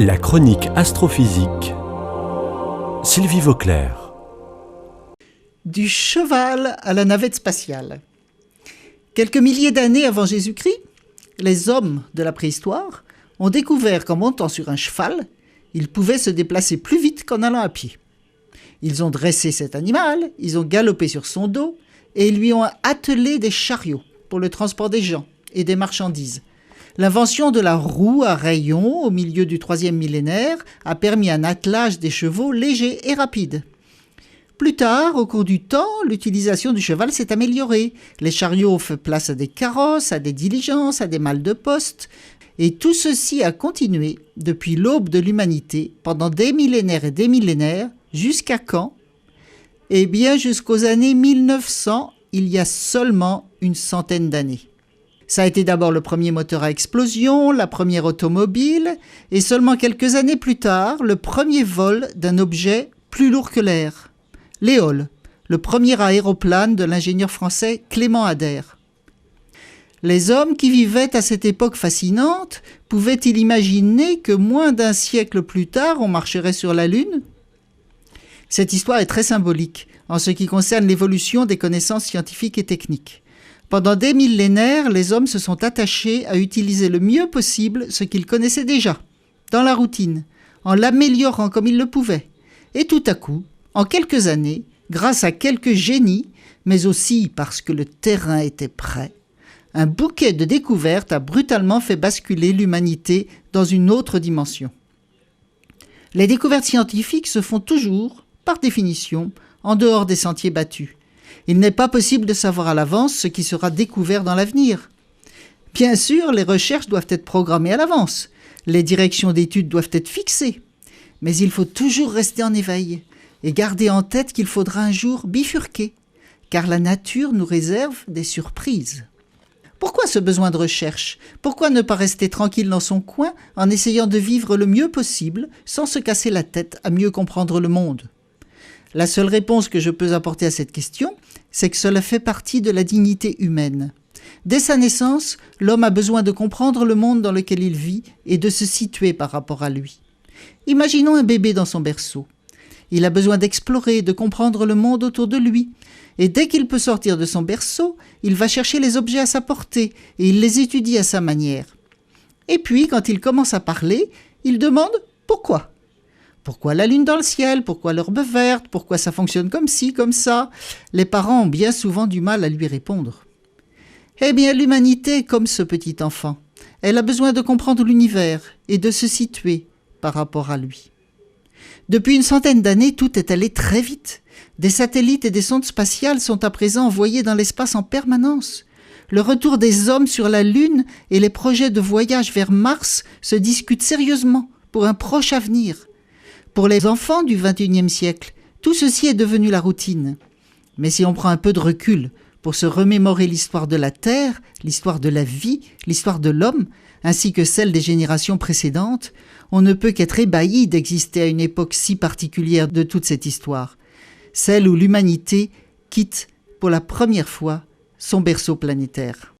La chronique astrophysique. Sylvie Vauclair. Du cheval à la navette spatiale. Quelques milliers d'années avant Jésus-Christ, les hommes de la préhistoire ont découvert qu'en montant sur un cheval, ils pouvaient se déplacer plus vite qu'en allant à pied. Ils ont dressé cet animal, ils ont galopé sur son dos et ils lui ont attelé des chariots pour le transport des gens et des marchandises. L'invention de la roue à rayons au milieu du 3e millénaire a permis un attelage des chevaux légers et rapides. Plus tard, au cours du temps, l'utilisation du cheval s'est améliorée. Les chariots ont fait place à des carrosses, à des diligences, à des malles de poste. Et tout ceci a continué depuis l'aube de l'humanité, pendant des millénaires et des millénaires, jusqu'à quand ? Eh bien, jusqu'aux années 1900, il y a seulement une centaine d'années. Ça a été d'abord le premier moteur à explosion, la première automobile, et seulement quelques années plus tard, le premier vol d'un objet plus lourd que l'air. L'Éole, le premier aéroplane de l'ingénieur français Clément Ader. Les hommes qui vivaient à cette époque fascinante pouvaient-ils imaginer que moins d'un siècle plus tard, on marcherait sur la Lune ? Cette histoire est très symbolique en ce qui concerne l'évolution des connaissances scientifiques et techniques. Pendant des millénaires, les hommes se sont attachés à utiliser le mieux possible ce qu'ils connaissaient déjà, dans la routine, en l'améliorant comme ils le pouvaient. Et tout à coup, en quelques années, grâce à quelques génies, mais aussi parce que le terrain était prêt, un bouquet de découvertes a brutalement fait basculer l'humanité dans une autre dimension. Les découvertes scientifiques se font toujours, par définition, en dehors des sentiers battus. Il n'est pas possible de savoir à l'avance ce qui sera découvert dans l'avenir. Bien sûr, les recherches doivent être programmées à l'avance, les directions d'études doivent être fixées, mais il faut toujours rester en éveil et garder en tête qu'il faudra un jour bifurquer, car la nature nous réserve des surprises. Pourquoi ce besoin de recherche ? Pourquoi ne pas rester tranquille dans son coin en essayant de vivre le mieux possible sans se casser la tête à mieux comprendre le monde ? La seule réponse que je peux apporter à cette question, c'est que cela fait partie de la dignité humaine. Dès sa naissance, l'homme a besoin de comprendre le monde dans lequel il vit et de se situer par rapport à lui. Imaginons un bébé dans son berceau. Il a besoin d'explorer, de comprendre le monde autour de lui. Et dès qu'il peut sortir de son berceau, il va chercher les objets à sa portée et il les étudie à sa manière. Et puis, quand il commence à parler, il demande « pourquoi ?» Pourquoi la lune dans le ciel ? Pourquoi l'herbe verte ? Pourquoi ça fonctionne comme ci, comme ça ? Les parents ont bien souvent du mal à lui répondre. Eh bien, l'humanité est comme ce petit enfant. Elle a besoin de comprendre l'univers et de se situer par rapport à lui. Depuis une centaine d'années, tout est allé très vite. Des satellites et des sondes spatiales sont à présent envoyés dans l'espace en permanence. Le retour des hommes sur la Lune et les projets de voyage vers Mars se discutent sérieusement pour un proche avenir. Pour les enfants du XXIe siècle, tout ceci est devenu la routine. Mais si on prend un peu de recul pour se remémorer l'histoire de la Terre, l'histoire de la vie, l'histoire de l'homme, ainsi que celle des générations précédentes, on ne peut qu'être ébahi d'exister à une époque si particulière de toute cette histoire, celle où l'humanité quitte pour la première fois son berceau planétaire.